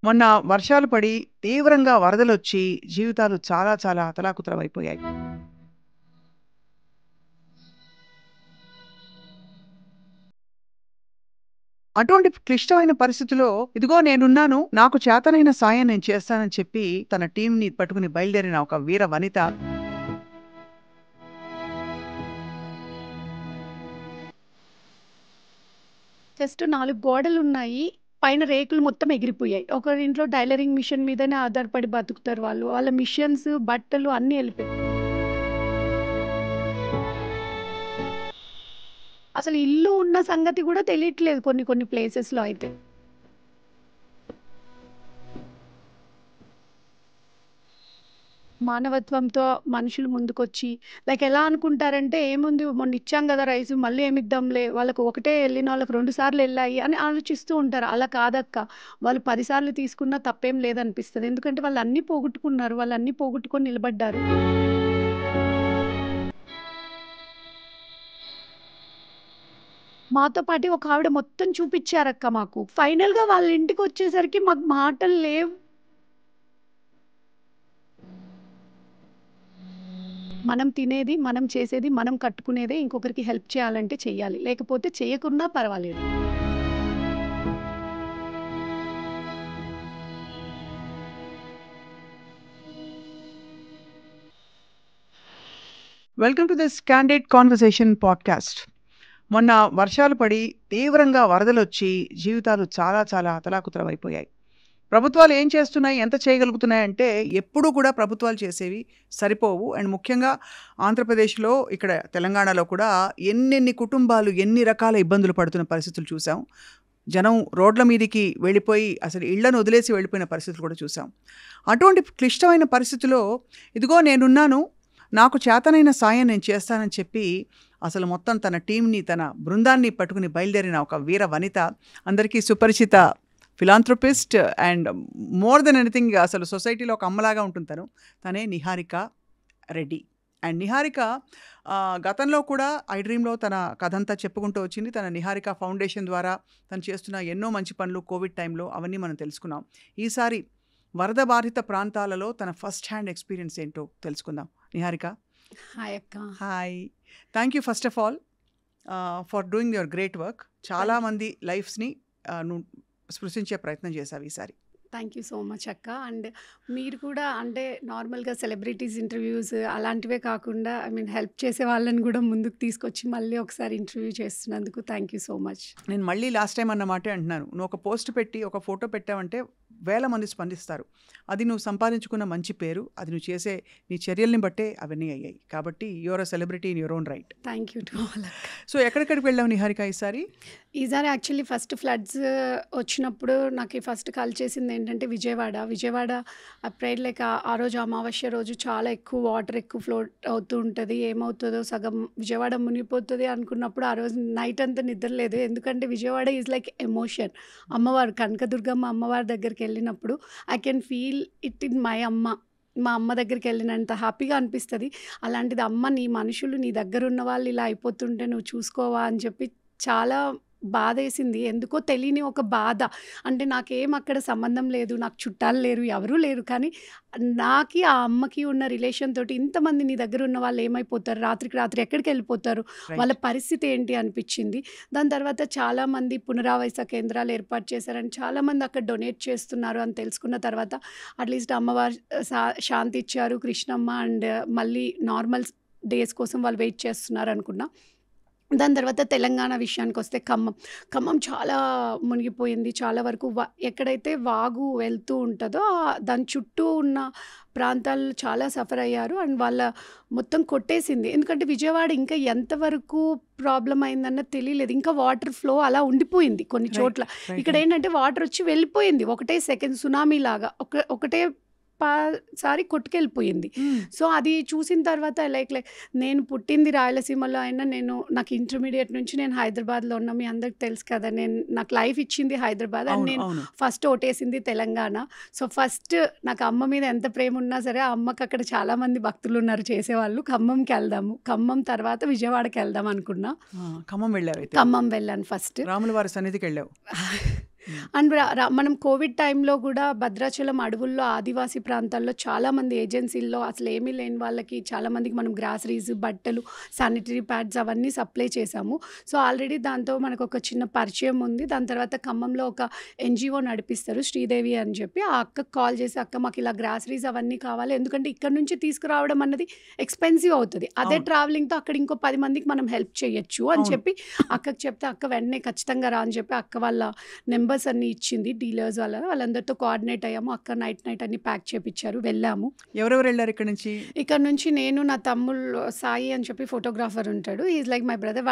మొన్న వర్షాలు పడి తీవ్రంగా వరదలొచ్చి జీవితాలు చాలా చాలా అతలాకుతలమైపోయాయి. అటువంటి క్లిష్టమైన పరిస్థితిలో ఇదిగో నేనున్నాను. నాకు చేతనైన సాయం నేను చేస్తానని చెప్పి తన టీమ్‌ని పట్టుకుని బయలుదేరిన ఒక వీర వనిత జస్ట్ 4 గోడలున్నాయి. పైన రేకులు మొత్తం ఎగిరిపోయాయి. ఒకరింట్లో టైలరింగ్ మిషన్ మీదనే ఆధారపడి బతుకుతారు వాళ్ళు. వాళ్ళ మిషన్స్, బట్టలు అన్నీ ఎళ్ళిపోయాయి. అసలు ఇల్లు ఉన్న సంగతి గూడా తెలియట్లేదు కొన్ని కొన్ని ప్లేసెస్‌లో అయితే. మానవత్వంతో మనుషులు ముందుకొచ్చి ఎలా అనుకుంటారంటే ఏముంది మొన్న ఇచ్చాం గదా రైసు మళ్ళీ ఏమిద్దాంలే. వాళ్ళకి ఒకటే ఎళ్ళినోళ్ళకి 2 సార్లు ఎళ్ళాయి అని ఆలోచిస్తూ ఉంటారు. అలా కాదక్క. వాళ్ళు 10 సార్లు తీసుకున్నా తప్పేం లేదనిపిస్తది. ఎందుకంటే వాళ్ళన్నీ పోగొట్టుకున్నారు. వాళ్ళన్నీ పోగొట్టుకొని నిలబడ్డారు. మాతో పాటు ఒక ఆవిడ మొత్తం చూపిచ్చారక్క మాకు. ఫైనల్‌గా వాళ్ళ ఇంటికొచ్చేసరికి మాకు మాటలు లేవు. మనం తినేది, మనం చేసేది, మనం కట్టుకునేదే ఇంకొకరికి హెల్ప్ చేయాలంటే చెయ్యాలి. లేకపోతే చేయకున్నా పర్వాలేదు. Welcome to this candid conversation podcast. మొన్న వర్షాలు పడి తీవ్రంగా వరదలొచ్చి జీవితాలు చాలా చాలా అతలాకుతలమైపోయాయి. ప్రభుత్వాలు ఏం చేస్తున్నాయి? ఎంత చేయగలుగుతున్నాయంటే ఎప్పుడూ కూడా ప్రభుత్వాలు చేసేవి సరిపోవు. అండ్ ముఖ్యంగా ఆంధ్రప్రదేశ్‌లో, ఇక్కడ తెలంగాణలో కూడా ఎన్నెన్ని కుటుంబాలు ఎన్ని రకాల ఇబ్బందులు పడుతున్న పరిస్థితులు చూసాం. జనం రోడ్ల మీదికి వెళ్ళిపోయి అసలు ఇళ్లను వదిలేసి వెళ్ళిపోయిన పరిస్థితులు కూడా చూసాం. అటువంటి క్లిష్టమైన పరిస్థితిలో ఇదిగో నేనున్నాను. నాకు చేతనైన సాయం నేను చేస్తానని చెప్పి అసలు మొత్తం తన టీమ్‌ని, తన బృందాన్ని పట్టుకుని బయలుదేరిన ఒక వీర వనిత, అందరికీ సుపరిచిత philanthropist and more than anything అసలు సొసైటీలో ఒక అమ్మలాగా ఉంటుంది తను. తనే నిహారిక రెడ్డి. అండ్ నిహారిక గతంలో కూడా ఐ డ్రీమ్‌లో తన కథంతా చెప్పుకుంటూ వచ్చింది. తన నిహారిక ఫౌండేషన్ ద్వారా తను చేస్తున్న ఎన్నో మంచి పనులు కోవిడ్ టైంలో అవన్నీ మనం తెలుసుకున్నాం. ఈసారి వరద బాధిత ప్రాంతాలలో తన ఫస్ట్ హ్యాండ్ ఎక్స్‌పీరియన్స్ ఏంటో తెలుసుకుందాం. నిహారిక. హాయ్ అక్క. Hi. Thank you first of all for doing your great work. చాలామంది లైఫ్స్‌ని నువ్వు స్పృశించే ప్రయత్నం చేశావు ఈసారి. థ్యాంక్ యూ సో మచ్ అక్క. అండ్ మీరు కూడా అంటే నార్మల్‌గా సెలబ్రిటీస్ ఇంటర్వ్యూస్ అలాంటివే కాకుండా హెల్ప్ చేసే వాళ్ళని గూడా ముందుకు తీసుకొచ్చి మళ్ళీ ఒకసారి ఇంటర్వ్యూ చేస్తున్నందుకు థ్యాంక్ యూ సో మచ్. నేను మళ్ళీ లాస్ట్ టైం అన్న మాటే అంటున్నాను. నువ్వు ఒక పోస్ట్ పెట్టి ఒక ఫోటో పెట్టావంటే వేల మంది స్పందిస్తారు. అది నువ్వు సంపాదించుకున్న మంచి పేరు. అది నువ్వు చేసే నీ చర్యల్ని బట్టే అవన్నీ అయ్యాయి. కాబట్టి you are a celebrity in your own right. Thank you to all అక్క. సో ఎక్కడెక్కడికి వెళ్ళావు నిహారిక ఈసారి? ఈసారి యాక్చువల్లీ ఫస్ట్ ఫ్లడ్స్ వచ్చినప్పుడు నాకు ఫస్ట్ కాల్ చేసింది ఏంటంటే విజయవాడ అప్రైడ్ ఆ రోజు అమావాస్య రోజు చాలా ఎక్కువ వాటర్ ఎక్కువ ఫ్లోట్ అవుతూ ఉంటుంది. ఏమవుతుందో సగం విజయవాడ మునిగిపోతుంది అనుకున్నప్పుడు ఆ రోజు నైట్ అంతా నిద్ర లేదు. ఎందుకంటే విజయవాడ ఈజ్ లైక్ ఎమోషన్. అమ్మవారు కనకదుర్గమ్మ అమ్మవారి దగ్గరికి వెళ్ళినప్పుడు I can feel it in my అమ్మ. మా అమ్మ దగ్గరికి వెళ్ళినంత హ్యాపీగా అనిపిస్తుంది. అలాంటిది అమ్మ నీ మనుషులు నీ దగ్గర ఉన్న వాళ్ళు ఇలా అయిపోతుంటే నువ్వు చూసుకోవా అని చెప్పి చాలా బాధేసింది. ఎందుకో తెలియని ఒక బాధ. అంటే నాకేం అక్కడ సంబంధం లేదు. నాకు చుట్టాలు లేరు. ఎవరూ లేరు. కానీ నాకి ఆ అమ్మకి ఉన్న రిలేషన్ తోటి ఇంతమంది నీ దగ్గర ఉన్న వాళ్ళు ఏమైపోతారు? రాత్రికి రాత్రి ఎక్కడికెళ్ళిపోతారు? వాళ్ళ రైట్. పరిస్థితి ఏంటి అనిపిచ్చింది. దాని తర్వాత చాలామంది పునరావాస కేంద్రాలు ఏర్పాటు చేశారని చాలామంది అక్కడ డొనేట్ చేస్తున్నారు అని తెలుసుకున్న తర్వాత అట్‌లీస్ట్ అమ్మవారు శాంతి ఇచ్చారు. కృష్ణమ్మ అండ్ మళ్ళీ నార్మల్ డేస్ కోసం వాళ్ళు వెయిట్ చేస్తున్నారు అనుకున్నా. దాని తర్వాత తెలంగాణ విషయానికొస్తే ఖమ్మం చాలా మునిగిపోయింది. చాలా వరకు ఎక్కడైతే వాగు వెళ్తూ ఉంటదో దాని చుట్టూ ఉన్న ప్రాంతాలు చాలా సఫర్ అయ్యారు. అండ్ వాళ్ళ మొత్తం కొట్టేసింది. ఎందుకంటే విజయవాడ ఇంకా ఎంతవరకు ప్రాబ్లమ్ అయిందన్నది తెలియలేదు. ఇంకా వాటర్ ఫ్లో అలా ఉండిపోయింది కొన్ని రైట్. చోట్ల. రైట్. ఇక్కడ ఏంటంటే వాటర్ వచ్చి వెళ్ళిపోయింది. ఒకటే సెకండ్ సునామీ లాగా ఒకటే సారి కొట్టుకెళ్ళిపోయింది. సో అది చూసిన తర్వాత లైక్ నేను పుట్టింది రాయలసీమలో అయినా నాకు ఇంటర్మీడియట్ నుంచి నేను హైదరాబాద్లో ఉన్నా. మీ అందరికి తెలుసు కదా, నాకు లైఫ్ ఇచ్చింది హైదరాబాద్. అండ్ అవును. నేను అవును. ఫస్ట్ ఓటేసింది తెలంగాణ. సో ఫస్ట్ నాకు అమ్మ మీద ఎంత ప్రేమ ఉన్నా సరే ఆ అమ్మకి అక్కడ చాలామంది భక్తులు ఉన్నారు చేసేవాళ్ళు. ఖమ్మంకి వెళ్దాము, ఖమ్మం తర్వాత విజయవాడకి వెళ్దాం అనుకున్నా. ఖమ్మం వెళ్ళావు అయితే. ఖమ్మం వెళ్ళాను ఫస్ట్. రాముల వారి సన్నిధికి వెళ్ళావు. హ్మ్. అండ్ మనం కోవిడ్ టైంలో కూడా భద్రాచలం అడవుల్లో ఆదివాసీ ప్రాంతాల్లో చాలామంది ఏజెన్సీల్లో అసలు ఏమీ లేని వాళ్ళకి చాలామందికి మనం గ్రాసరీస్, బట్టలు, శానిటరీ ప్యాడ్స్ అవన్నీ సప్లై చేశాము. సో ఆల్రెడీ దాంతో మనకు ఒక చిన్న పరిచయం ఉంది. దాని తర్వాత ఖమ్మంలో ఒక ఎన్‌జీఓ నడిపిస్తారు శ్రీదేవి అని చెప్పి. ఆ అక్కకి కాల్ చేసి, "అక్క మాకు ఇలా గ్రాసరీస్ అవన్నీ కావాలి. ఎందుకంటే ఇక్కడ నుంచి తీసుకురావడం అన్నది ఎక్స్‌పెన్సివ్ అవుతది. అదే అవును. ట్రావెలింగ్‌తో అక్కడ ఇంకో 10 మందికి మనం హెల్ప్ చేయొచ్చు" అని అవును. చెప్పి అక్కకి చెప్తే, అక్క వెంటనే ఖచ్చితంగా రా అని చెప్పి అక్క వాళ్ళ నంబర్స్ అన్నీ ఇచ్చింది. డీలర్స్ వాళ్ళందరితో కోఆర్డినేట్ అయ్యాము. అక్క నైట్ అన్నీ ప్యాక్ చేపిచ్చారు. వెళ్ళాము. ఎవరెవరు ఎళ్లారు ఇక్కడి నుంచి? ఇక్కడ నుంచి నేను, నా తమ్ముళ్ళు సాయి అని చెప్పి ఫోటోగ్రాఫర్ ఉంటాడు. He is like my brother.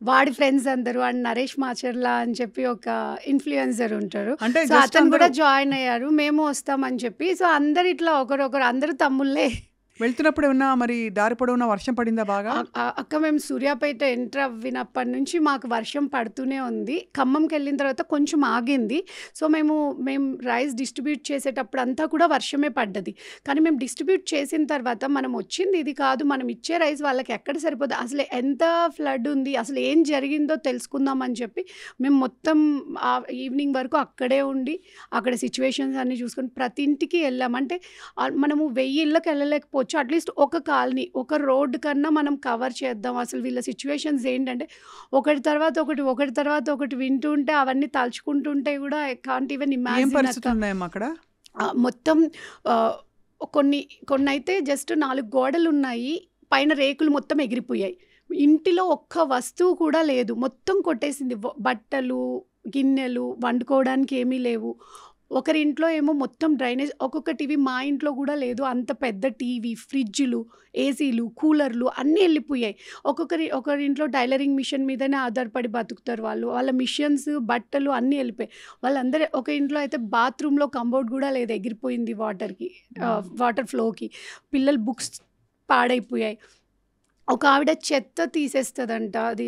వాడి ఫ్రెండ్స్ అందరూ అండ్ నరేష్ మాచర్ల అని చెప్పి ఒక ఇన్‌ఫ్లుయెన్సర్ ఉంటారు. అంటే సో జస్ట్ అతను అందరూ కూడా జాయిన్ అయ్యారు. మేము వస్తామని చెప్పి. సో అందరూ ఇట్లా ఒకరొకరు అందరూ తమ్ముళ్ళే. వెళ్తున్నప్పుడు ఏమన్నా మరి దారి పొడవునా వర్షం పడిందా బాగా? అక్క మేము సూర్యాపేట ఎంటర్ అవ్వినప్పటి నుంచి మాకు వర్షం పడుతూనే ఉంది. ఖమ్మంకెళ్ళిన తర్వాత కొంచెం ఆగింది. సో మేము రైస్ డిస్ట్రిబ్యూట్ చేసేటప్పుడు అంతా కూడా వర్షమే పడ్డది. కానీ మేము డిస్ట్రిబ్యూట్ చేసిన తర్వాత మనం వచ్చింది ఇది కాదు. మనం ఇచ్చే రైస్ వాళ్ళకి ఎక్కడ సరిపోద్ది, అసలు ఎంత ఫ్లడ్ ఉంది, అసలు ఏం జరిగిందో తెలుసుకుందాం అని చెప్పి మేము మొత్తం ఈవినింగ్ వరకు అక్కడే ఉండి అక్కడ సిచ్యువేషన్స్ అన్నీ చూసుకొని ప్రతి ఇంటికి వెళ్ళాం. అంటే మనము 1000 ఇళ్ళకి వెళ్ళలేకపోవచ్చు. అట్లీస్ట్ ఒక కాలనీ, ఒక రోడ్ కన్నా మనం కవర్ చేద్దాం. అసలు వీళ్ళ సిచ్యువేషన్స్ ఏంటంటే ఒకటి తర్వాత ఒకటి వింటూ ఉంటే అవన్నీ తలుచుకుంటుంటే కూడా ఐ కాంట్ ఈవెన్ ఏం ఇమాజిన్ పరిస్థితులు అక్క. ఉన్నాయమ్మా అక్కడ? మొత్తం కొన్నైతే జస్ట్ 4 గోడలున్నాయి. పైన రేకులు మొత్తం ఎగిరిపోయాయి. ఇంటిలో ఒక్క వస్తువు కూడా లేదు. మొత్తం కొట్టేసింది. బట్టలు, గిన్నెలు, వండుకోవడానికి ఏమీ లేవు. ఒకరింట్లో ఏమో మొత్తం డ్రైనేజ్. ఒక్కొక్క టీవీ మా ఇంట్లో కూడా లేదు. అంత పెద్ద టీవీ, ఫ్రిడ్జ్‌లు, ఏసీలు, కూలర్లు అన్నీ వెళ్ళిపోయాయి. ఒకరింట్లో టైలరింగ్ మిషన్ మీదనే ఆధారపడి బతుకుతారు వాళ్ళు. వాళ్ళ మిషన్స్, బట్టలు అన్నీ వెళ్ళిపోయాయి. వాళ్ళందరూ ఒక ఇంట్లో అయితే బాత్రూమ్‌లో కంబోర్డ్ కూడా లేదు. ఎగిరిపోయింది వాటర్‌కి, వాటర్ ఫ్లోకి. పిల్లల బుక్స్ పాడైపోయాయి. ఒక ఆవిడ చెత్త తీసేస్తదంట. అది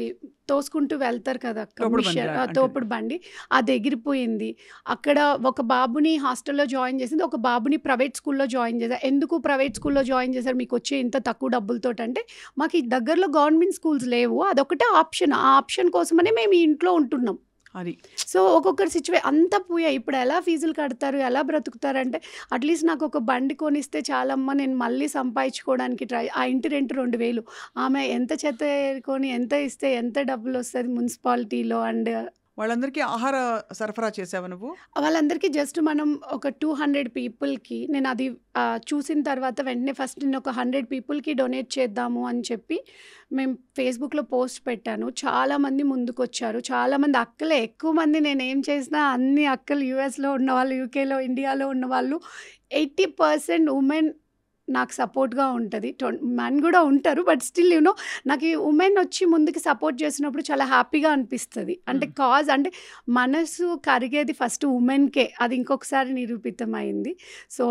తోసుకుంటూ వెళ్తారు కదా అక్క, తోపుడు బండి అంటారు. తోపుడు బండి. అది ఎగిరిపోయింది. అక్కడ ఒక బాబుని హాస్టల్‌లో జాయిన్ చేసింది. ఒక బాబుని ప్రైవేట్ స్కూల్‌లో జాయిన్ చేశారు. ఎందుకు ప్రైవేట్ స్కూల్‌లో జాయిన్ చేశారు మీకొచ్చే ఇంత తక్కువ డబ్బులతోటంటే, మాకు ఈ దగ్గరలో గవర్నమెంట్ స్కూల్స్ లేవు. అదొకటే ఆప్షన్. ఆ ఆప్షన్ కోసమనే మేము ఈ ఇంట్లో ఉంటున్నాం. అది. సో ఒక్కొక్కరి అంతా పోయాయి. ఇప్పుడు ఎలా ఫీజులు కడతారు, ఎలా బ్రతుకుతారంటే, అట్లీస్ట్ నాకు ఒక బండి కొనిస్తే చాలమ్మా నేను మళ్ళీ సంపాదించుకోవడానికి ఆ ఇంటి రెంట్ 2000. ఆమె ఎంత చెత్త ఏరుకొని ఎంత ఇస్తే ఎంత డబ్బులొస్తది మున్సిపాలిటీలో. అండ్ వాళ్ళందరికీ ఆహార సరఫరా చేసావా నువ్వు? వాళ్ళందరికీ జస్ట్ మనం ఒక 200 పీపుల్‌కి నేను అది చూసిన తర్వాత వెంటనే ఫస్ట్ నేను ఒక 100 పీపుల్‌కి డొనేట్ చేద్దాము అని చెప్పి మేము ఫేస్‌బుక్‌లో పోస్ట్ పెట్టాను. చాలామంది ముందుకొచ్చారు. చాలామంది అక్కలే ఎక్కువ మంది. నేనేం చేసినా అన్ని అక్కలు యూఎస్‌లో ఉన్నవాళ్ళు, యూకేలో, ఇండియాలో ఉన్నవాళ్ళు. 80% ఉమెన్ నాకు సపోర్ట్‌గా ఉంటది. మెన్ కూడా ఉంటారు. బట్ స్టిల్ నాకు ఈ ఉమెన్ వచ్చి ముందుకు సపోర్ట్ చేసినప్పుడు చాలా హ్యాపీగా అనిపిస్తది. అంటే కాజ్ అంటే మనసు కరిగేది ఫస్ట్ ఉమెన్‌కే. అది ఇంకొకసారి నిరూపితమైంది. సో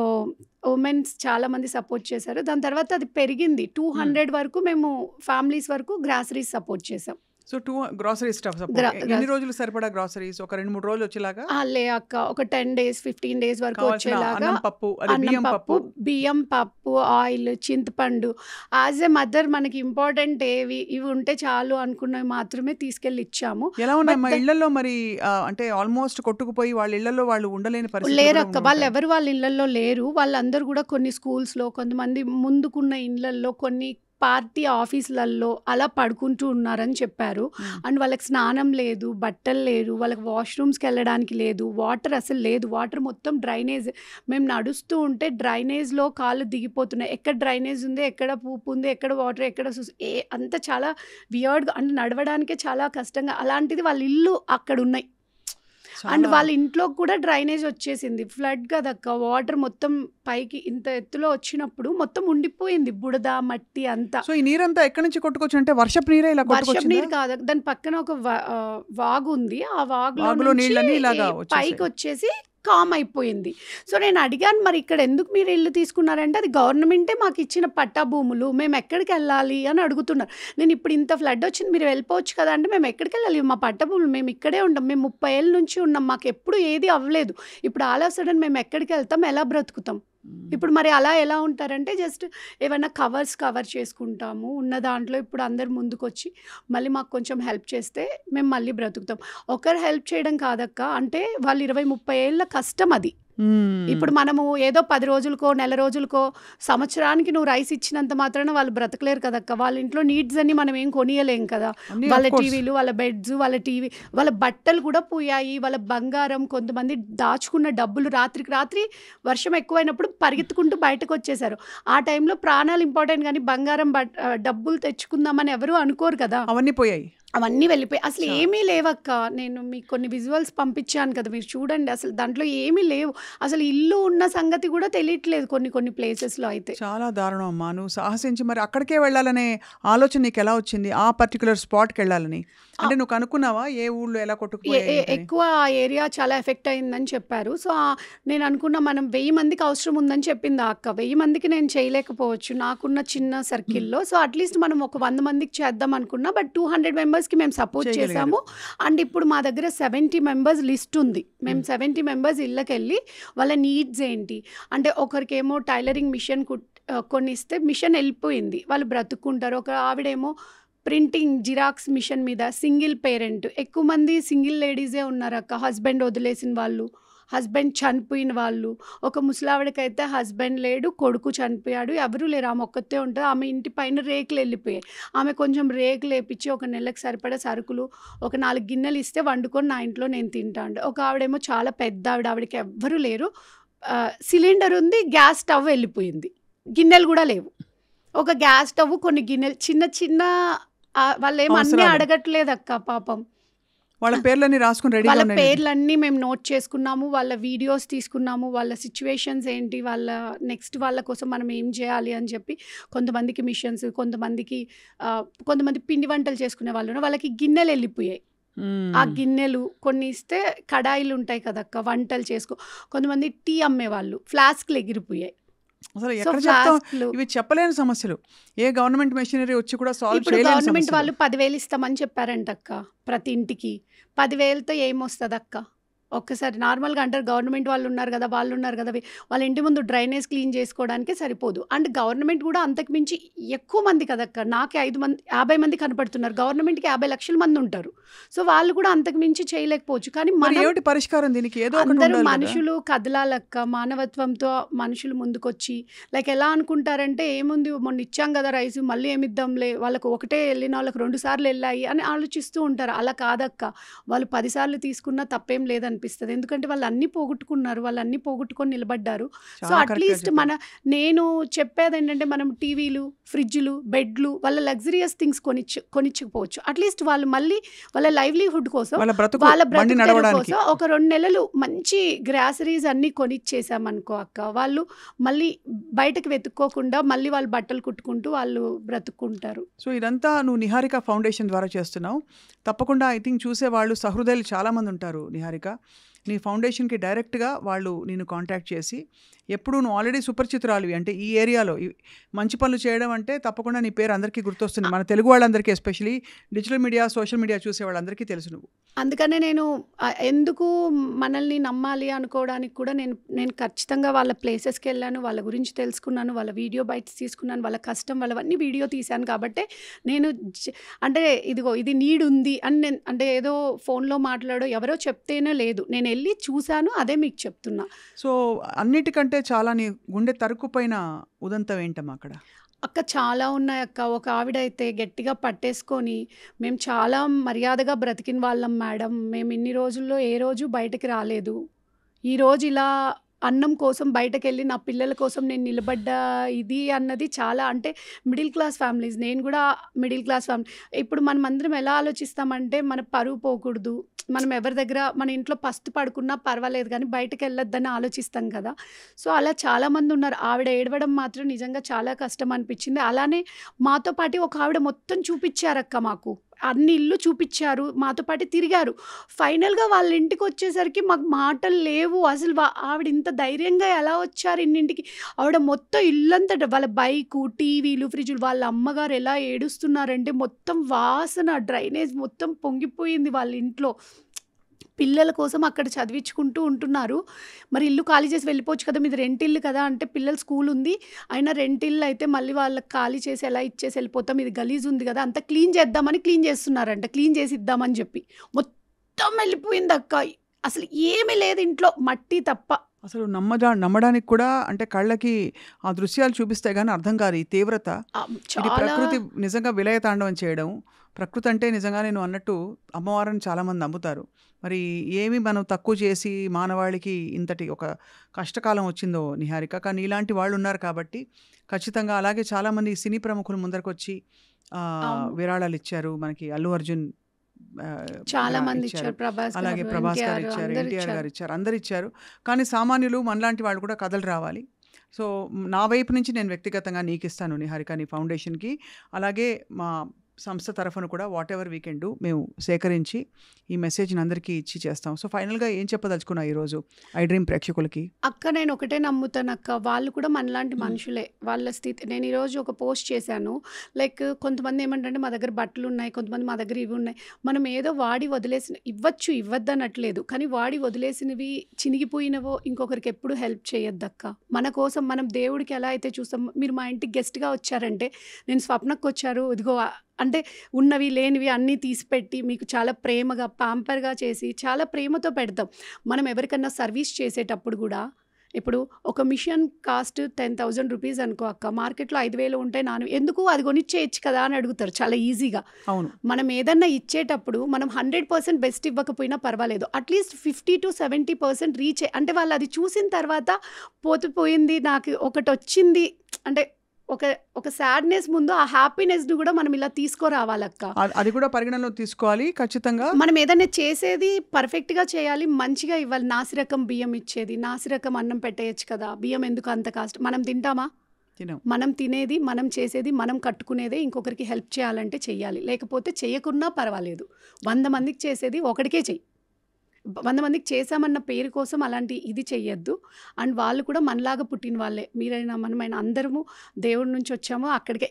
ఉమెన్స్ చాలామంది సపోర్ట్ చేశారు. దాని తర్వాత అది పెరిగింది. 200 వరకు మేము ఫ్యామిలీస్ వరకు గ్రాసరీస్ సపోర్ట్ చేసాం. So grocery stuff support. ఎన్ని రోజులు సరిపడా గ్రాసరీస్? ఒక 2-3 రోజులు వచ్చేలాగా? లే అక్క, ఒక 10 డేస్ 15 డేస్ వరకు కావాల్సిన వచ్చేలాగా. అన్నం, పప్పు, అదే బియ్యం, పప్పు. బియ్యం, పప్పు, ఆయిల్, చింతపండు. యాజ్ ఎ మదర్ మనకి ఇంపార్టెంట్ ఇవి ఉంటే చాలు అనుకున్నవి మాత్రమే తీసుకెళ్ళి ఇచ్చాము. ఎలా ఉన్నాయి మా ఇళ్లలో మరి? అంటే ఆల్మోస్ట్ కొట్టుకుపోయి వాళ్ళ ఇళ్లలో వాళ్ళు ఉండలేని పరిస్థితి లేరక్క. వాళ్ళెవరు వాళ్ళ ఇళ్లలో లేరు. వాళ్ళందరూ కూడా కొన్ని స్కూల్స్‌లో, కొంతమంది ముందుకున్న ఇళ్లల్లో, కొన్ని పార్టీ ఆఫీసులలో అలా పడుకుంటూ ఉన్నారని చెప్పారు. అండ్ వాళ్ళకి స్నానం లేదు, బట్టలు లేరు, వాళ్ళకి వాష్‌రూమ్స్‌కి వెళ్ళడానికి లేదు, వాటర్ అసలు లేదు. వాటర్ మొత్తం డ్రైనేజ్. మేము నడుస్తూ ఉంటే డ్రైనేజ్‌లో కాళ్ళు దిగిపోతున్నాయి. ఎక్కడ డ్రైనేజ్ ఉంది, ఎక్కడ పూపు ఉంది, ఎక్కడ వాటర్, ఎక్కడ అంతా చాలా వియర్డ్‌గా, అంటే నడవడానికే చాలా కష్టంగా. అలాంటిది వాళ్ళ ఇల్లు అక్కడున్నాయి. అండ్ వాళ్ళ ఇంట్లో కూడా డ్రైనేజ్ వచ్చేసింది. ఫ్లడ్ కదక్క, వాటర్ మొత్తం పైకి ఇంత ఎత్తులో వచ్చినప్పుడు మొత్తం ఉండిపోయింది, బుడద, మట్టి అంతా. సో ఈ నీరంతా ఎక్కడి నుంచి కొట్టుకొచ్చి? అంటే వర్షపు నీరే ఇలా వర్షపు కొట్టుకొచ్చిందా? నీరు కాదు. దాని పక్కన ఒక వాగు ఉంది. ఆ వాగులో వాగులో నుంచి నీళ్ళన్నీ ఇలాగా పైకి వచ్చేసాయి. వచ్చేసి కామ్ అయిపోయింది. సో నేను అడిగాను, మరి ఇక్కడ ఎందుకు మీరు ఇల్లు తీసుకున్నారంటే, అది గవర్నమెంటే మాకు ఇచ్చిన పట్టా భూములు, మేము ఎక్కడికి వెళ్ళాలి అని అడుగుతున్నారు. నేను ఇప్పుడు ఇంత ఫ్లడ్ వచ్చింది, మీరు వెళ్ళిపోవచ్చు కదా అంటే, మేము ఎక్కడికి వెళ్ళాలి, మా పట్టా భూములు, మేము ఇక్కడే ఉంటాం, మేము 30 ఏళ్ళ నుంచి ఉన్నాం, మాకు ఎప్పుడు ఏది అవ్వలేదు, ఇప్పుడు ఆల్ ఆఫ్ సడన్ మేము ఎక్కడికి వెళ్తాం, ఎలా బ్రతుకుతాం? ఇప్పుడు మరి అలా ఎలా ఉంటారంటే జస్ట్ ఏవన్నా కవర్ చేసుకుంటాము. ఉన్న దాంట్లో ఇప్పుడు అందరూ ముందుకొచ్చి మళ్ళీ మాకు కొంచెం హెల్ప్ చేస్తే మేము మళ్ళీ బ్రతుకుతాం. ఒకరు హెల్ప్ చేయడం కాదక్క. అంటే వాళ్ళు 20, 30 ఏళ్ల కష్టం అది. ఇప్పుడు మనము ఏదో 10 రోజులకో, నెల రోజులకో, సంవత్సరానికి నువ్వు రైస్ ఇచ్చినంత మాత్రాన వాళ్ళు బ్రతకలేరు కదక్క. వాళ్ళ ఇంట్లో నీడ్స్ అన్ని మనం ఏం కొనియలేం కదా. అన్నీ వాళ్ళ of course. టీవీలు, వాళ్ళ బెడ్స్, వాళ్ళ టీవీ, వాళ్ళ బట్టలు కూడా పోయాయి. వాళ్ళ బంగారం, కొంతమంది దాచుకున్న డబ్బులు రాత్రికి రాత్రి వర్షం ఎక్కువైనప్పుడు పరిగెత్తుకుంటూ బయటకొచ్చేశారు. ఆ టైంలో ప్రాణాలు ఇంపార్టెంట్ గానీ బంగారం, డబ్బులు తెచ్చుకుందామని ఎవరు అనుకోరు కదా. అవన్నీ పోయాయి. అవన్నీ వెళ్ళిపోయాయి. అసలు ఏమీ లేవక్క. నేను మీకు కొన్ని విజువల్స్ పంపించాను కదా, మీరు చూడండి. అసలు దాంట్లో ఏమీ లేవు. అసలు ఇల్లు ఉన్న సంగతి కూడా తెలియట్లేదు కొన్ని ప్లేసెస్‌లో అయితే. చాలా దారుణం అమ్మా. నువ్వు సాహసించి మరి అక్కడికే వెళ్ళాలనే ఆలోచన నీకు ఎలా వచ్చింది? ఆ పర్టిక్యులర్ స్పాట్‌కి వెళ్ళాలని. అంటే నువ్వు కనుక్కున్నావా ఏ ఊళ్ళో ఎలా కొట్టుకుపోయాయి ఏంటని? ఎక్కువ ఆ ఏరియా చాలా ఎఫెక్ట్ అయిందని చెప్పారు. సో, నేను అనుకున్నా మనం 1000 మందికి అవసరం ఉందని చెప్పింది ఆ అక్క. 1000 మందికి నేను చేయలేకపోవచ్చు నాకున్న చిన్న సర్కిల్‌లో. సో, అట్‌లీస్ట్ మనం ఒక 100 మందికి చేద్దాం అనుకున్నా. బట్ 200 మెంబర్స్‌కి మేము సపోర్ట్ చేయగలిగారు. చేసాము. అండ్ ఇప్పుడు మా దగ్గర 70 మెంబర్స్ లిస్ట్ ఉంది. మేము 70 మెంబర్స్ ఇళ్ళకెళ్ళి వాళ్ళ నీడ్స్ ఏంటి, అంటే ఒకరికేమో టైలరింగ్ మిషన్ కొనిస్తే మిషన్ వెళ్ళిపోయింది. వాళ్ళు బ్రతుక్కుంటారు. ఒక ఆవిడేమో ప్రింటింగ్ జిరాక్స్ మిషన్ మీద సింగిల్ పేరెంట్. ఎక్కువ మంది సింగిల్ లేడీసే ఉన్నారక్క. హస్బెండ్ వదిలేసిన వాళ్ళు, హస్బెండ్ చనిపోయిన వాళ్ళు. ఒక ముసలావిడకైతే హస్బెండ్ లేడు, కొడుకు చనిపోయాడు, ఎవరూ లేరు. ఆమె ఒక్కతే ఉంటుంది. ఆమె ఇంటి పైన రేకులు వెళ్ళిపోయాయి. ఆమె కొంచెం రేకులు వేపించి ఒక నెలకు సరిపడా సరుకులు, ఒక 4 గిన్నెలు ఇస్తే వండుకొని నా ఇంట్లో నేను తింటాను. ఒక ఆవిడేమో చాలా పెద్ద ఆవిడ, ఆవిడకి ఎవ్వరూ లేరు. సిలిండర్ ఉంది, గ్యాస్ స్టవ్ వెళ్ళిపోయింది, గిన్నెలు కూడా లేవు. ఒక గ్యాస్ స్టవ్, కొన్ని గిన్నెలు, చిన్న చిన్న వాళ్ళేమో అన్నీ అవసరాలు. అడగట్లేదక్క పాపం. వాళ్ళ పేర్లన్నీ రాసుకుని రెడీగా వాళ్ళ ఉన్నాయి. పేర్లన్నీ మేము నోట్ చేసుకున్నాము. వాళ్ళ వీడియోస్ తీసుకున్నాము. వాళ్ళ సిచ్యువేషన్స్ ఏంటి, వాళ్ళ నెక్స్ట్ వాళ్ళ కోసం మనం ఏం చేయాలి అని చెప్పి. కొంతమందికి మిషన్స్, కొంతమంది పిండి వంటలు చేసుకునే వాళ్ళు ఉన్నారు. వాళ్ళకి గిన్నెలు వెళ్ళిపోయాయి. ఆ గిన్నెలు కొన్ని ఇస్తే, కడాయిలు ఉంటాయి కదక్క వంటలు చేసుకో. కొంతమంది టీ అమ్మేవాళ్ళు, ఫ్లాస్క్లు ఎగిరిపోయాయి. అసలు సో ఎక్కడ చెప్తాం? ఫ్లాస్క్లు ఇవి చెప్పలేని సమస్యలు. ఏ గవర్నమెంట్ మెషినరీ వచ్చి కూడా సాల్వ్ ఇప్పుడు చేయలేని గవర్నమెంట్ సమస్యలు. వాళ్ళు 10,000 ఇస్తామని చెప్పారంటక్క ప్రతి ఇంటికి. 10,000తో ఏమొస్తుందక్క? ఒక్కసారి నార్మల్గా అంటారు గవర్నమెంట్ వాళ్ళు ఉన్నారు కదా, వాళ్ళ ఇంటి ముందు డ్రైనేజ్ క్లీన్ చేసుకోవడానికే సరిపోదు. అండ్ గవర్నమెంట్ కూడా అంతకు మించి ఎక్కువ మంది కదక్క. నాకే 50 మంది కనపడుతున్నారు. గవర్నమెంట్కి 50 లక్షల మంది ఉంటారు. సో వాళ్ళు కూడా అంతకు మించి చేయలేకపోవచ్చు. కానీ మరి మనం ఏమిటి పరిష్కారం దీనికి? ఏదో ఒకటి అందరూ ఉండాలి కదా. మనుషులు కదలాలక్క. మానవత్వంతో మనుషులు ముందుకొచ్చి, లైక్ ఎలా అనుకుంటారంటే ఏముంది మొన్న ఇచ్చాం కదా రైస్, మళ్ళీ ఏమిద్దాంలే, వాళ్ళకు ఒకటే వెళ్ళిన వాళ్ళకి 2 సార్లు వెళ్ళాయి అని ఆలోచిస్తూ ఉంటారు. అలా కాదక్క. వాళ్ళు 10 సార్లు తీసుకున్నా తప్పేం లేదనిపిస్తుంది. ఎందుకంటే వాళ్ళు అన్నీ పోగొట్టుకున్నారు, వాళ్ళు అన్నీ పోగొట్టుకొని నిలబడ్డారు. సో చాలా కరెక్ట్గా అట్లీస్ట్ చెప్పారు. నేను చెప్పేది ఏంటంటే, మనం టీవీలు, ఫ్రిడ్జ్లు, బెడ్లు, వాళ్ళ లగ్జరియస్ థింగ్స్ కొనిచ్చకపోవచ్చు. అట్లీస్ట్ వాళ్ళు మళ్ళీ వాళ్ళ లైవ్లీహుడ్ కోసం, వాళ్ళ బ్రతుకు వాళ్ళ బండి బ్రతుకు తెరువు నడవడానికి. కోసం ఒక 2 నెలలు మంచి గ్రాసరీస్ అన్నీ కొనిచ్చేసామనుకో అక్క, వాళ్ళు మళ్ళీ బయటకు వెతుక్కోకుండా మళ్ళీ వాళ్ళు బట్టలు కుట్టుకుంటూ వాళ్ళు బ్రతుక్కుంటారు. సో ఇదంతా నువ్వు నిహారిక ఫౌండేషన్ ద్వారా చేస్తున్నావు. తప్పకుండా ఐ థింక్ చూసేవాళ్ళు సహృదయులు చాలామంది ఉంటారు నిహారిక. నీ ఫౌండేషన్కి డైరెక్ట్గా వాళ్ళు నేను కాంటాక్ట్ చేసి, ఎప్పుడు నువ్వు ఆల్రెడీ సుపరిచితురాలివి, అంటే ఈ ఏరియాలో మంచి పనులు చేయడం అంటే తప్పకుండా నీ పేరు అందరికీ గుర్తొస్తుంది. మన తెలుగు వాళ్ళందరికీ, especially digital media, social media చూసే వాళ్ళందరికీ తెలుసు నువ్వు. అందుకనే నేను ఎందుకు మనల్ని నమ్మాలి అనుకోవడానికి కూడా నేను ఖచ్చితంగా వాళ్ళ ప్లేసెస్కి వెళ్ళాను, వాళ్ళ గురించి తెలుసుకున్నాను, వాళ్ళ వీడియో బైట్స్ తీసుకున్నాను, వాళ్ళ కష్టం వాళ్ళవన్నీ వీడియో తీశాను. కాబట్టి నేను అంటే ఇదిగో ఇది నీడ్ ఉంది అని నేను, అంటే ఏదో ఫోన్లో మాట్లాడో ఎవరో చెప్తేనే లేదు, నేను వెళ్ళి చూశాను, అదే మీకు చెప్తున్నా. సో అన్నిటికంటే చాలా నీ గుండె తరుక్కుపోయిన ఉదంతం ఏంటమ్మా అక్కడ? అక్క చాలా ఉన్నాయి అక్క. ఒక ఆవిడైతే గట్టిగా పట్టేసుకొని, మేము చాలా మర్యాదగా బ్రతికిన వాళ్ళం మేడం, మేము ఇన్ని రోజుల్లో ఏ రోజు బయటకి రాలేదు, ఈరోజు ఇలా అన్నం కోసం బయటకెళ్ళి నా పిల్లల కోసం నేను నిలబడ్డా ఇది అన్నది చాలా, అంటే మిడిల్ క్లాస్ ఫ్యామిలీస్, నేను కూడా మిడిల్ క్లాస్ ఫ్యామిలీ. ఇప్పుడు మనం అందరం ఎలా ఆలోచిస్తామంటే, మన పరువు పోకూడదు, మనం ఎవరి దగ్గర మన ఇంట్లో పస్తు పడుకున్నా పర్వాలేదు కానీ బయటకు వెళ్ళొద్దని ఆలోచిస్తాం కదా. సో అలా చాలామంది ఉన్నారు. ఆవిడ ఏడవడం మాత్రం నిజంగా చాలా కష్టం అనిపించింది. అలానే మాతో పాటు ఒక ఆవిడ మొత్తం చూపించారక్క, మాకు అన్ని ఇల్లు చూపించారు, మాతో పాటు తిరిగారు. ఫైనల్గా వాళ్ళ ఇంటికి వచ్చేసరికి మాకు మాటలు లేవు. అసలు ఆవిడ ఇంత ధైర్యంగా ఎలా వచ్చారు ఇన్నింటికి? ఆవిడ మొత్తం ఇల్లంతా, వాళ్ళ బైకు, టీవీలు, ఫ్రిడ్జ్లు, వాళ్ళ అమ్మగారు ఎలా ఏడుస్తున్నారంటే మొత్తం వాసన, డ్రైనేజ్ మొత్తం పొంగిపోయింది వాళ్ళ ఇంట్లో. పిల్లల కోసం అక్కడ చదివించుకుంటూ ఉంటున్నారు. మరి ఇల్లు ఖాళీ చేసి వెళ్ళిపోవచ్చు కదా! మీది రెంటిల్లు కదా! అంటే పిల్లల స్కూల్ ఉంది. అయినా రెంటిల్లు అయితే మళ్ళీ వాళ్ళకి ఖాళీ చేసి ఎలా ఇచ్చేసి వెళ్ళిపోతాం. ఇది గలీజ్ ఉంది కదా! అంతా క్లీన్ చేద్దామని క్లీన్ చేస్తున్నారంట. క్లీన్ చేసి ఇద్దామని చెప్పి. మొత్తం వెళ్ళిపోయిందక్క. అసలు ఏమీ లేదు ఇంట్లో. మట్టి తప్ప. అసలు నమ్మడానికి కూడా అంటే కళ్ళకి ఆ దృశ్యాలు చూపిస్తే గానీ అర్థం కాదు ఈ తీవ్రత. ఇది చాలా ప్రకృతి నిజంగా విలయతాండవం చేయడం. ప్రకృతి అంటే నిజంగానే నువ్వు అన్నట్టు అమ్మవారిని చాలామంది నమ్ముతారు. మరి ఏమి మనం తక్కువ చేసి మానవాళికి ఇంతటి ఒక కష్టకాలం వచ్చిందో నిహారిక. కానీ ఇలాంటి వాళ్ళు ఉన్నారు కాబట్టి ఖచ్చితంగా అలాగే చాలామంది సినీ ప్రముఖులు ముందరకొచ్చి అవును. విరాళాలు ఇచ్చారు. మనకి అల్లు అర్జున్ చాలా మంది ఇచ్చారు. ఇచ్చారు. ప్రభాస్ అలాగే గారు, ప్రభాస్ గారు ఎన్టీఆర్ ఇచ్చారు, అందరూ ఎన్టీఆర్ ఇచ్చారు. గారు ఇచ్చారు, అందరు ఇచ్చారు. కానీ సామాన్యులు మనలాంటి వాళ్ళు కూడా కథలు రావాలి. సో నా వైపు నుంచి నేను వ్యక్తిగతంగా నీకు ఇస్తాను నిహారిక, నీ ఫౌండేషన్కి. అలాగే మా సంస్థ తరఫున కూడా what ever we can do మేము సేకరించి ఈ మెసేజ్ని అందరికీ ఇచ్చి చేస్తాం. సో ఫైనల్గా ఏం చెప్పదలుచుకున్నా ఈరోజు ఐ డ్రీమ్ ప్రేక్షకులకి? అక్క నేను ఒకటే నమ్ముతానక్క. వాళ్ళు కూడా మనలాంటి మనుషులే. వాళ్ళ స్థితి నేను ఈరోజు ఒక పోస్ట్ చేశాను. లైక్ కొంతమంది ఏమంటంటే మా దగ్గర బట్టలున్నాయి, కొంతమంది మా దగ్గర ఇవి ఉన్నాయి. మనం ఏదో వాడి వదిలేసిన ఇవ్వద్దనట్లేదు. కానీ వాడి వదిలేసినవి చినిగిపోయినవో ఇంకొకరికి ఎప్పుడు హెల్ప్ చేయొద్దక్క. మన కోసం మనం దేవుడికి ఎలా అయితే చూస్తాం. మీరు మా ఇంటికి గెస్ట్‌గా వచ్చారంటే నేను స్వప్నకొచ్చారు ఇదిగో అంటే ఉన్నవి లేనివి అన్నీ తీసిపెట్టి మీకు చాలా ప్రేమగా పాంపర్‌గా చేసి చాలా ప్రేమతో పెడతాం. మనం ఎవరికన్నా సర్వీస్ చేసేటప్పుడు కూడా ఇప్పుడు ఒక మిషన్ కాస్ట్ 10,000 రూపీస్ అనుకో అక్క. మార్కెట్‌లో 5,000 ఉంటే ఎందుకు అది కొనిచ్చేయొచ్చు కదా అని అడుగుతారు చాలా ఈజీగా. అవును. మనం ఏదన్నా ఇచ్చేటప్పుడు మనం 100% బెస్ట్ ఇవ్వకపోయినా పర్వాలేదు. అట్‌లీస్ట్ 50-70% రీచ్ అంటే వాళ్ళు అది చూసిన తర్వాత పోయింది నాకు ఒకటొచ్చింది అంటే ఒక సాడ్‌నెస్ ముందు ఆ హ్యాపీనెస్‌ని కూడా మనం ఇలా తీసుకురావాలక్క. అది కూడా పరిగణనలో తీసుకోవాలి ఖచ్చితంగా. మనం ఏదైనా చేసేది పర్ఫెక్ట్‌గా చేయాలి. మంచిగా ఇవ్వాలి. నాసిరకం బియ్యం ఇచ్చేది, నాసిరకం అన్నం పెట్టేయొచ్చు కదా! బియ్యం ఎందుకు అంత కాస్ట్? మనం తింటామా? తినం. మనం తినేది, మనం చేసేది, మనం కట్టుకునేదే ఇంకొకరికి హెల్ప్ చేయాలంటే చెయ్యాలి. లేకపోతే చేయకున్నా పర్వాలేదు. 100 మందికి చేసేది ఒకడికే చెయ్యి. 100 మందికి చేశామన్న పేరు కోసం అలాంటి ఇది చెయ్యొద్దు. అండ్ వాళ్ళు కూడా మనలాగా పుట్టిన వాళ్ళే. మీరైనా మనమైనా అందరము దేవుడి నుంచి వచ్చామో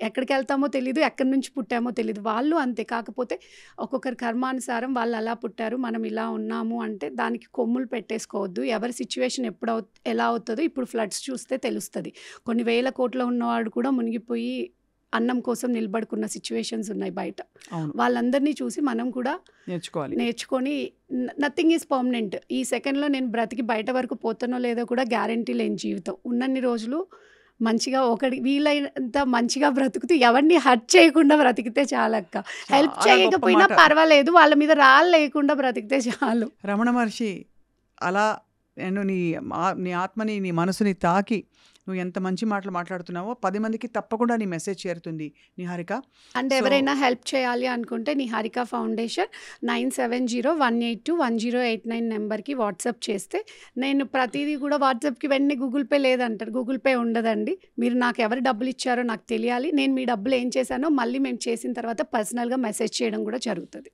ఎక్కడికెళ్తామో తెలీదు, ఎక్కడి నుంచి పుట్టామో తెలీదు. వాళ్ళు అంతే. కాకపోతే ఒక్కొక్కరి కర్మానుసారం వాళ్ళు అలా పుట్టారు, మనం ఇలా ఉన్నాము అంటే దానికి కొమ్ములు పెట్టేసుకోవద్దు. ఎవరి సిచ్యువేషన్ ఎలా అవుతుందో ఇప్పుడు ఫ్లడ్స్ చూస్తే తెలుస్తది. కొన్ని వేల కోట్ల ఉన్నవాడు కూడా మునిగిపోయి అన్నం కోసం నిలబడుకున్న సిచ్యువేషన్స్ ఉన్నాయి బయట. అవును. వాళ్ళందరినీ చూసి మనం కూడా నేర్చుకొని నథింగ్ ఈజ్ పర్మనెంట్. ఈ సెకండ్‌లో నేను బ్రతికి బయట వరకు పోతానో లేదో కూడా గ్యారంటీ లేని జీవితం. ఉన్నన్ని రోజులు మంచిగా వీలైనంత మంచిగా బ్రతుకుతూ ఎవరిని హర్ట్ చేయకుండా బ్రతికితే చాలక్క. హెల్ప్ చాలా గొప్ప చేయకపోయినా మాట. పర్వాలేదు. వాళ్ళ మీద రాళ్ళు లేకుండా బ్రతికితే చాలు. రమణ మహర్షి అలా నేను నీ ఆత్మని, నీ మనసుని తాకి నువ్వు ఎంత మంచి మాటలు మాట్లాడుతున్నావో 10 మందికి తప్పకుండా నీ మెసేజ్ చేరుతుంది నిహారిక. అండ్ ఎవరైనా హెల్ప్ చేయాలి అనుకుంటే నిహారిక ఫౌండేషన్ 9701821089 నెంబర్‌కి వాట్సాప్ చేస్తే నేను ప్రతిదీ కూడా వాట్సాప్‌కి వెంటనే గూగుల్ పే లేదంటారు. గూగుల్ పే ఉండదండి. మీరు నాకు ఎవరు డబ్బులు ఇచ్చారో నాకు తెలియాలి. నేను మీ డబ్బులు ఏం చేశానో మళ్ళీ మేము చేసిన తర్వాత పర్సనల్‌గా మెసేజ్ చేయడం కూడా జరుగుతది.